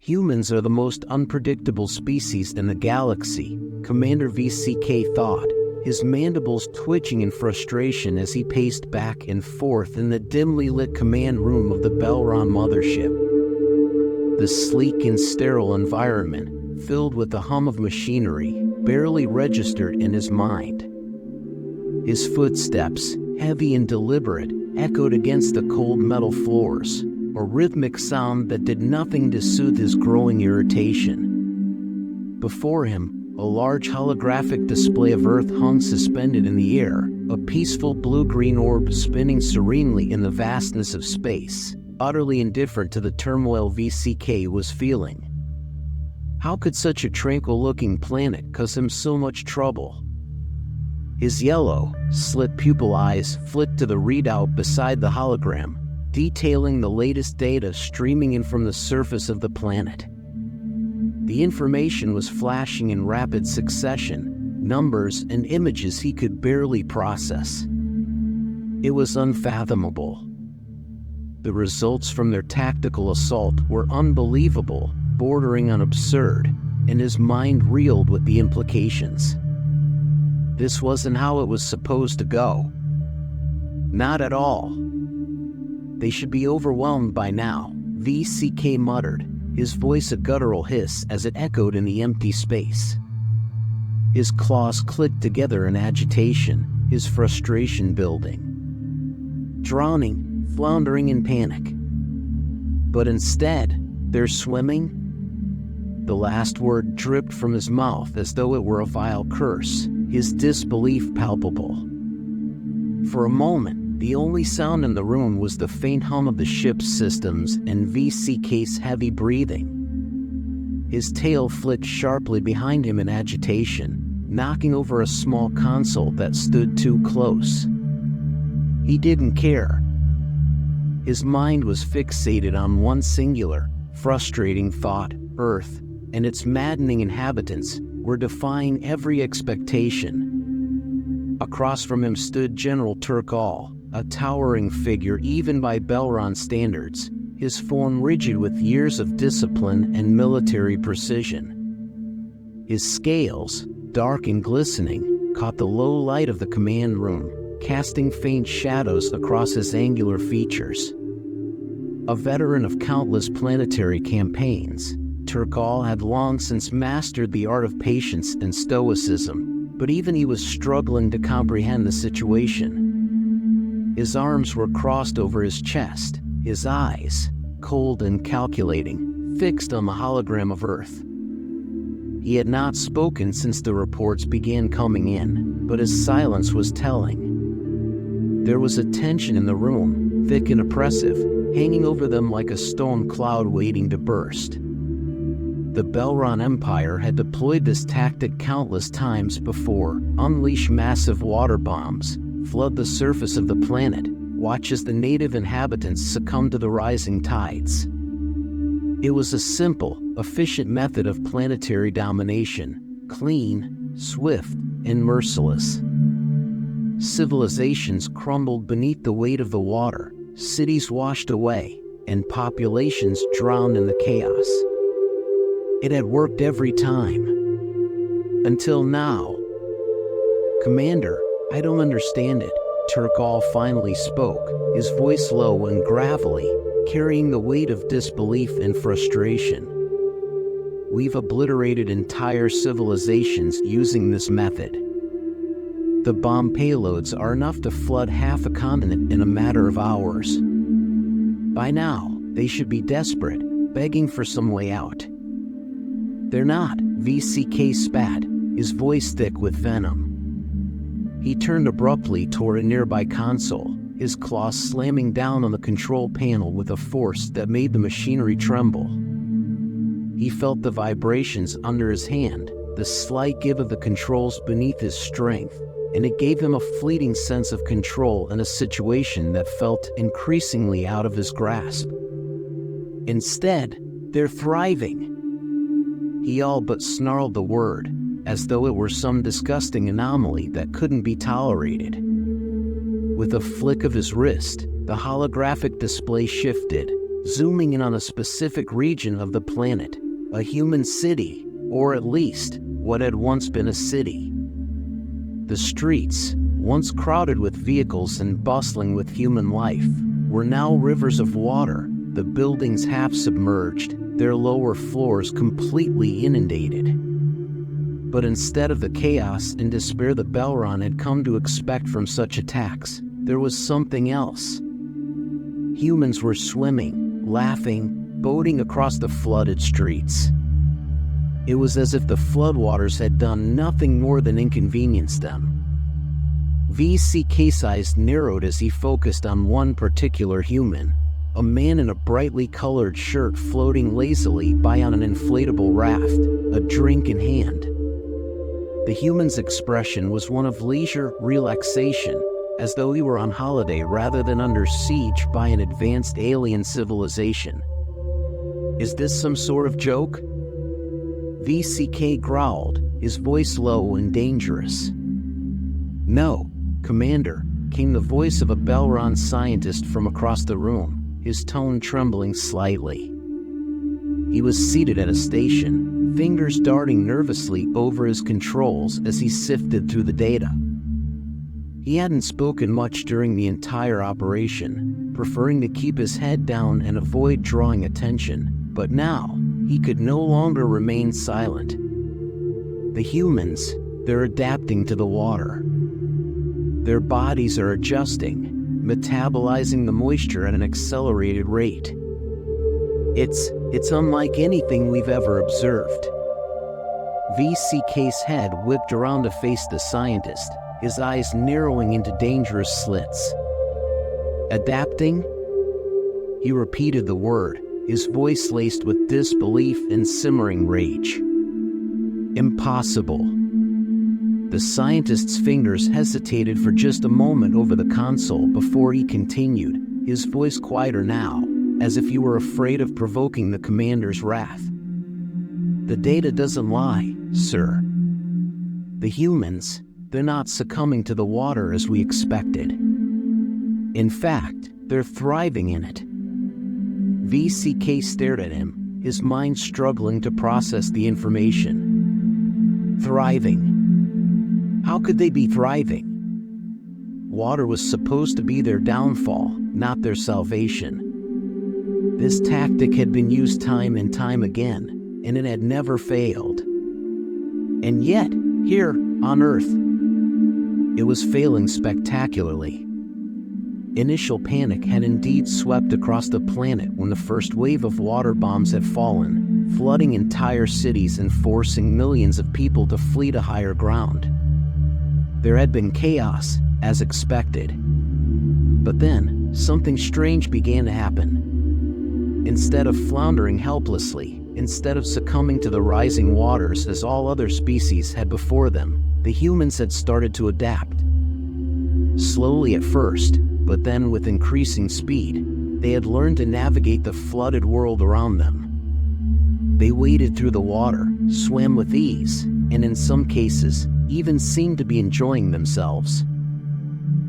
Humans are the most unpredictable species in the galaxy, Commander VCK thought, his mandibles twitching in frustration as he paced back and forth in the dimly lit command room of the Belron mothership. The sleek and sterile environment, filled with the hum of machinery, barely registered in his mind. His footsteps, heavy and deliberate, echoed against the cold metal floors, a rhythmic sound that did nothing to soothe his growing irritation. Before him, a large holographic display of Earth hung suspended in the air, a peaceful blue-green orb spinning serenely in the vastness of space, utterly indifferent to the turmoil VCK was feeling. How could such a tranquil-looking planet cause him so much trouble? His yellow, slit pupil eyes flicked to the readout beside the hologram, detailing the latest data streaming in from the surface of the planet. The information was flashing in rapid succession, numbers and images he could barely process. It was unfathomable. The results from their tactical assault were unbelievable, bordering on absurd, and his mind reeled with the implications. This wasn't how it was supposed to go. Not at all. They should be overwhelmed by now, VCK muttered, his voice a guttural hiss as it echoed in the empty space. His claws clicked together in agitation, his frustration building. Drowning, floundering in panic. But instead, they're swimming? The last word dripped from his mouth as though it were a vile curse, his disbelief palpable. For a moment, the only sound in the room was the faint hum of the ship's systems and VCK's heavy breathing. His tail flicked sharply behind him in agitation, knocking over a small console that stood too close. He didn't care. His mind was fixated on one singular, frustrating thought: Earth and its maddening inhabitants were defying every expectation. Across from him stood General Turkal, a towering figure even by Belron standards, his form rigid with years of discipline and military precision. His scales, dark and glistening, caught the low light of the command room, casting faint shadows across his angular features. A veteran of countless planetary campaigns, Turkal had long since mastered the art of patience and stoicism, but even he was struggling to comprehend the situation. His arms were crossed over his chest, his eyes, cold and calculating, fixed on the hologram of Earth. He had not spoken since the reports began coming in, but his silence was telling. There was a tension in the room, thick and oppressive, hanging over them like a storm cloud waiting to burst. The Belron Empire had deployed this tactic countless times before: unleash massive water bombs, flood the surface of the planet, watch as the native inhabitants succumb to the rising tides. It was a simple, efficient method of planetary domination, clean, swift, and merciless. Civilizations crumbled beneath the weight of the water, cities washed away, and populations drowned in the chaos. It had worked every time. Until now. "Commander, I don't understand it," Turkal finally spoke, his voice low and gravelly, carrying the weight of disbelief and frustration. "We've obliterated entire civilizations using this method. The bomb payloads are enough to flood half a continent in a matter of hours. By now, they should be desperate, begging for some way out. They're not," VCK spat, his voice thick with venom. He turned abruptly toward a nearby console, his claws slamming down on the control panel with a force that made the machinery tremble. He felt the vibrations under his hand, the slight give of the controls beneath his strength, and it gave him a fleeting sense of control in a situation that felt increasingly out of his grasp. Instead, they're thriving. He all but snarled the word, as though it were some disgusting anomaly that couldn't be tolerated. With a flick of his wrist, the holographic display shifted, zooming in on a specific region of the planet, a human city, or at least what had once been a city. The streets, once crowded with vehicles and bustling with human life, were now rivers of water, the buildings half submerged, their lower floors completely inundated. But instead of the chaos and despair that Belron had come to expect from such attacks, there was something else. Humans were swimming, laughing, boating across the flooded streets. It was as if the floodwaters had done nothing more than inconvenience them. VCK's eyes narrowed as he focused on one particular human, a man in a brightly colored shirt floating lazily by on an inflatable raft, a drink in hand. The human's expression was one of leisure relaxation, as though he were on holiday rather than under siege by an advanced alien civilization. "Is this some sort of joke?" VCK growled, his voice low and dangerous. "No, Commander," came the voice of a Belron scientist from across the room, his tone trembling slightly. He was seated at a station, fingers darting nervously over his controls as he sifted through the data. He hadn't spoken much during the entire operation, preferring to keep his head down and avoid drawing attention, but now he could no longer remain silent. The humans, they're adapting to the water. Their bodies are adjusting, metabolizing the moisture at an accelerated rate. It's unlike anything we've ever observed. VCK's head whipped around to face the scientist, his eyes narrowing into dangerous slits. "Adapting?" He repeated the word, his voice laced with disbelief and simmering rage. "Impossible." The scientist's fingers hesitated for just a moment over the console before he continued, his voice quieter now, as if he were afraid of provoking the commander's wrath. "The data doesn't lie, sir. The humans, they're not succumbing to the water as we expected. In fact, they're thriving in it." VCK stared at him, his mind struggling to process the information. Thriving? How could they be thriving? Water was supposed to be their downfall, not their salvation. This tactic had been used time and time again, and it had never failed. And yet, here, on Earth, it was failing spectacularly. Initial panic had indeed swept across the planet when the first wave of water bombs had fallen, flooding entire cities and forcing millions of people to flee to higher ground. There had been chaos, as expected. But then, something strange began to happen. Instead of floundering helplessly, instead of succumbing to the rising waters as all other species had before them, the humans had started to adapt. Slowly at first, but then with increasing speed, they had learned to navigate the flooded world around them. They waded through the water, swam with ease, and in some cases, even seemed to be enjoying themselves.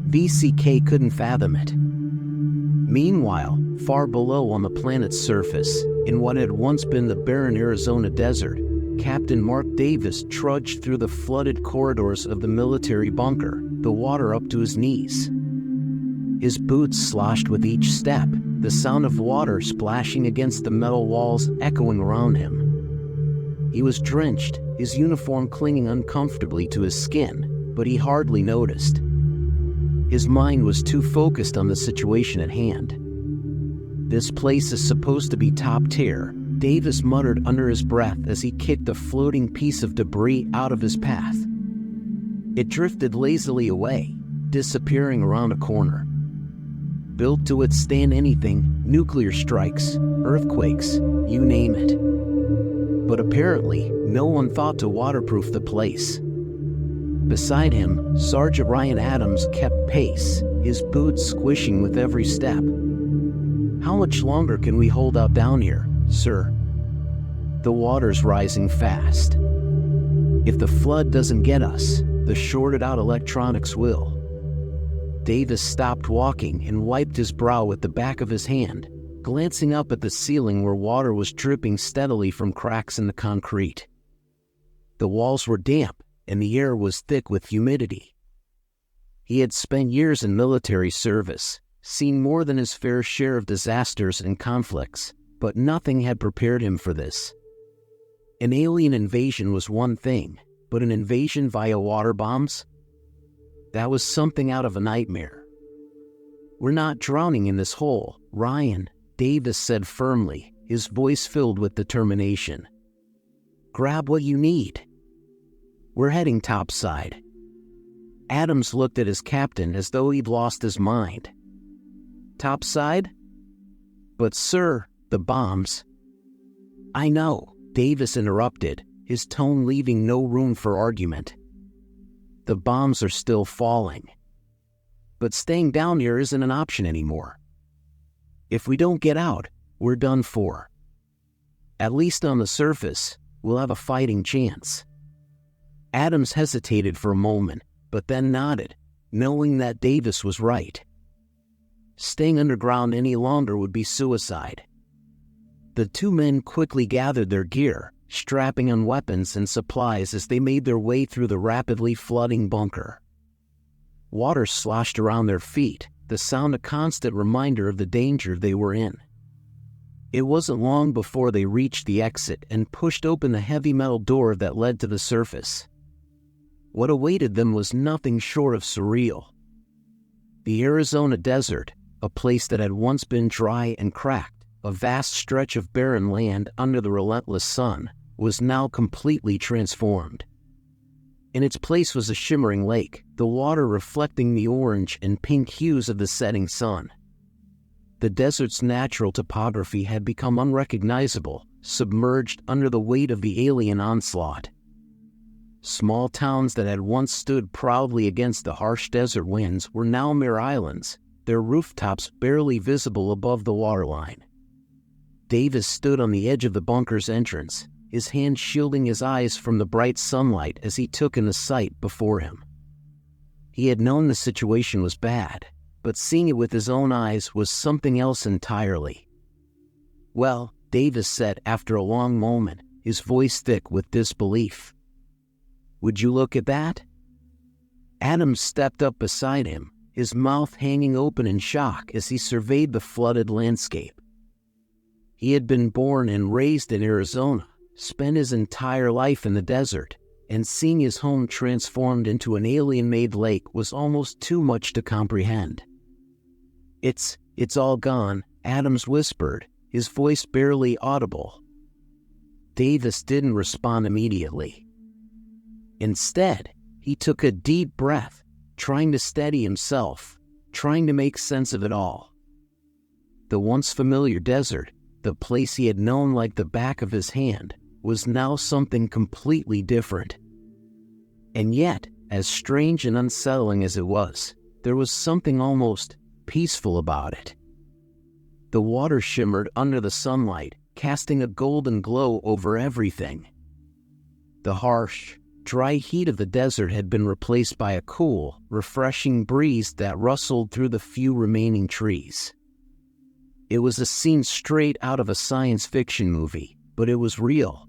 VCK couldn't fathom it. Meanwhile, far below on the planet's surface, in what had once been the barren Arizona desert, Captain Mark Davis trudged through the flooded corridors of the military bunker, the water up to his knees. His boots sloshed with each step, the sound of water splashing against the metal walls echoing around him. He was drenched, his uniform clinging uncomfortably to his skin, but he hardly noticed. His mind was too focused on the situation at hand. "This place is supposed to be top tier," Davis muttered under his breath as he kicked a floating piece of debris out of his path. It drifted lazily away, disappearing around a corner. Built to withstand anything, nuclear strikes, earthquakes, you name it. But apparently, no one thought to waterproof the place. Beside him, Sergeant Ryan Adams kept pace, his boots squishing with every step. "How much longer can we hold out down here, sir? The water's rising fast. If the flood doesn't get us, the shorted-out electronics will." Davis stopped walking and wiped his brow with the back of his hand, glancing up at the ceiling where water was dripping steadily from cracks in the concrete. The walls were damp, and the air was thick with humidity. He had spent years in military service, seen more than his fair share of disasters and conflicts, but nothing had prepared him for this. An alien invasion was one thing, but an invasion via water bombs? That was something out of a nightmare. "We're not drowning in this hole, Ryan," Davis said firmly, his voice filled with determination. "Grab what you need. We're heading topside." Adams looked at his captain as though he'd lost his mind. "Topside? But sir, the bombs." "I know," Davis interrupted, his tone leaving no room for argument. "The bombs are still falling. But staying down here isn't an option anymore. If we don't get out, we're done for. At least on the surface, we'll have a fighting chance." Adams hesitated for a moment, but then nodded, knowing that Davis was right. Staying underground any longer would be suicide. The two men quickly gathered their gear, strapping on weapons and supplies as they made their way through the rapidly flooding bunker. Water sloshed around their feet, the sound a constant reminder of the danger they were in. It wasn't long before they reached the exit and pushed open the heavy metal door that led to the surface. What awaited them was nothing short of surreal. The Arizona desert, a place that had once been dry and cracked, a vast stretch of barren land under the relentless sun, was now completely transformed. In its place was a shimmering lake, the water reflecting the orange and pink hues of the setting sun. The desert's natural topography had become unrecognizable, submerged under the weight of the alien onslaught. Small towns that had once stood proudly against the harsh desert winds were now mere islands, their rooftops barely visible above the waterline. Davis stood on the edge of the bunker's entrance, his hand shielding his eyes from the bright sunlight as he took in the sight before him. He had known the situation was bad, but seeing it with his own eyes was something else entirely. "Well," Davis said after a long moment, his voice thick with disbelief. "Would you look at that?" Adams stepped up beside him, his mouth hanging open in shock as he surveyed the flooded landscape. He had been born and raised in Arizona, spent his entire life in the desert, and seeing his home transformed into an alien-made lake was almost too much to comprehend. It's all gone," Adams whispered, his voice barely audible. Davis didn't respond immediately. Instead, he took a deep breath, trying to steady himself, trying to make sense of it all. The once familiar desert, the place he had known like the back of his hand, was now something completely different. And yet, as strange and unsettling as it was, there was something almost peaceful about it. The water shimmered under the sunlight, casting a golden glow over everything. The harsh, dry heat of the desert had been replaced by a cool, refreshing breeze that rustled through the few remaining trees. It was a scene straight out of a science fiction movie, but it was real.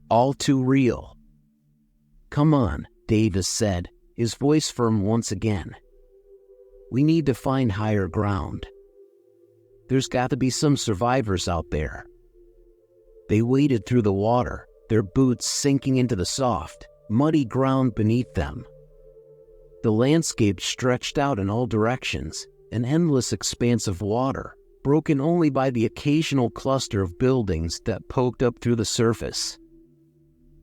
All too real. "Come on," Davis said, his voice firm once again. "We need to find higher ground. There's got to be some survivors out there." They waded through the water, their boots sinking into the soft, muddy ground beneath them. The landscape stretched out in all directions, an endless expanse of water, broken only by the occasional cluster of buildings that poked up through the surface.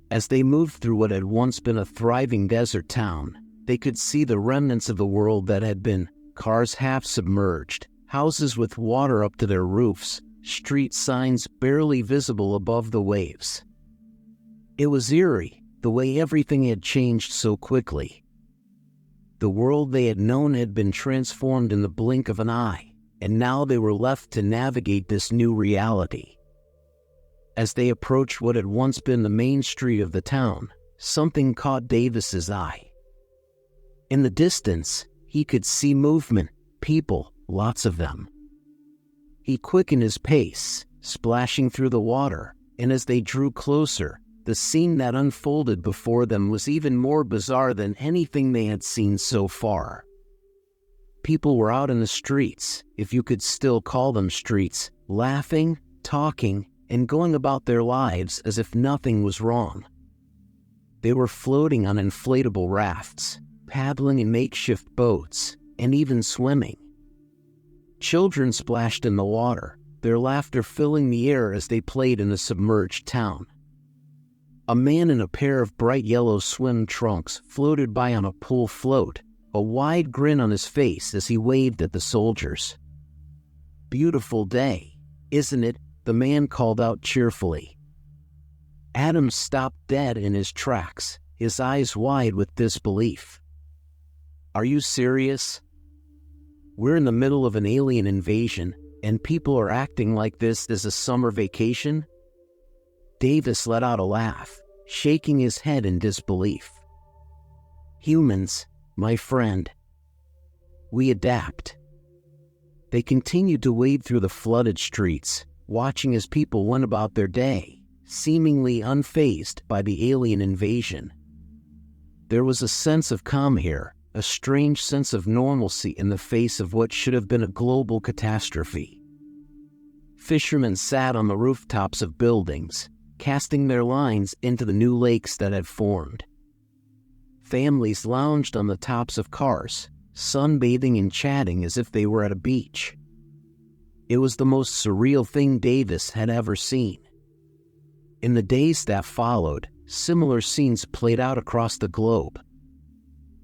As they moved through what had once been a thriving desert town, they could see the remnants of the world that had been: cars half submerged, houses with water up to their roofs, street signs barely visible above the waves. It was eerie, the way everything had changed so quickly. The world they had known had been transformed in the blink of an eye, and now they were left to navigate this new reality. As they approached what had once been the main street of the town, something caught Davis's eye. In the distance, he could see movement, people, lots of them. He quickened his pace, splashing through the water, and as they drew closer, the scene that unfolded before them was even more bizarre than anything they had seen so far. People were out in the streets, if you could still call them streets, laughing, talking, and going about their lives as if nothing was wrong. They were floating on inflatable rafts, paddling in makeshift boats, and even swimming. Children splashed in the water, their laughter filling the air as they played in a submerged town. A man in a pair of bright yellow swim trunks floated by on a pool float, a wide grin on his face as he waved at the soldiers. "Beautiful day, isn't it?" the man called out cheerfully. Adam stopped dead in his tracks, his eyes wide with disbelief. "Are you serious? We're in the middle of an alien invasion, and people are acting like this is a summer vacation?" Davis let out a laugh, shaking his head in disbelief. "Humans, my friend. We adapt." They continued to wade through the flooded streets, watching as people went about their day, seemingly unfazed by the alien invasion. There was a sense of calm here, a strange sense of normalcy in the face of what should have been a global catastrophe. Fishermen sat on the rooftops of buildings, casting their lines into the new lakes that had formed. Families lounged on the tops of cars, sunbathing and chatting as if they were at a beach. It was the most surreal thing Davis had ever seen. In the days that followed, similar scenes played out across the globe.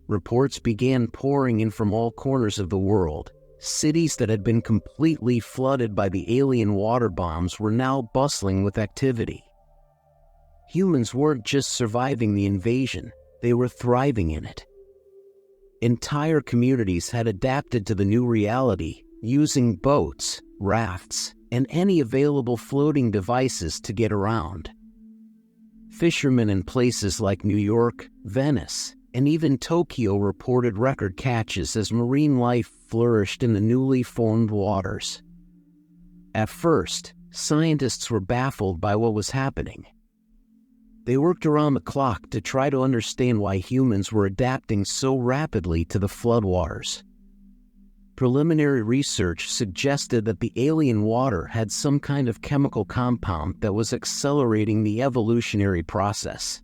Reports began pouring in from all corners of the world. Cities that had been completely flooded by the alien water bombs were now bustling with activity. Humans weren't just surviving the invasion, they were thriving in it. Entire communities had adapted to the new reality, using boats, rafts, and any available floating devices to get around. Fishermen in places like New York, Venice, and even Tokyo reported record catches as marine life flourished in the newly formed waters. At first, scientists were baffled by what was happening. They worked around the clock to try to understand why humans were adapting so rapidly to the floodwaters. Preliminary research suggested that the alien water had some kind of chemical compound that was accelerating the evolutionary process.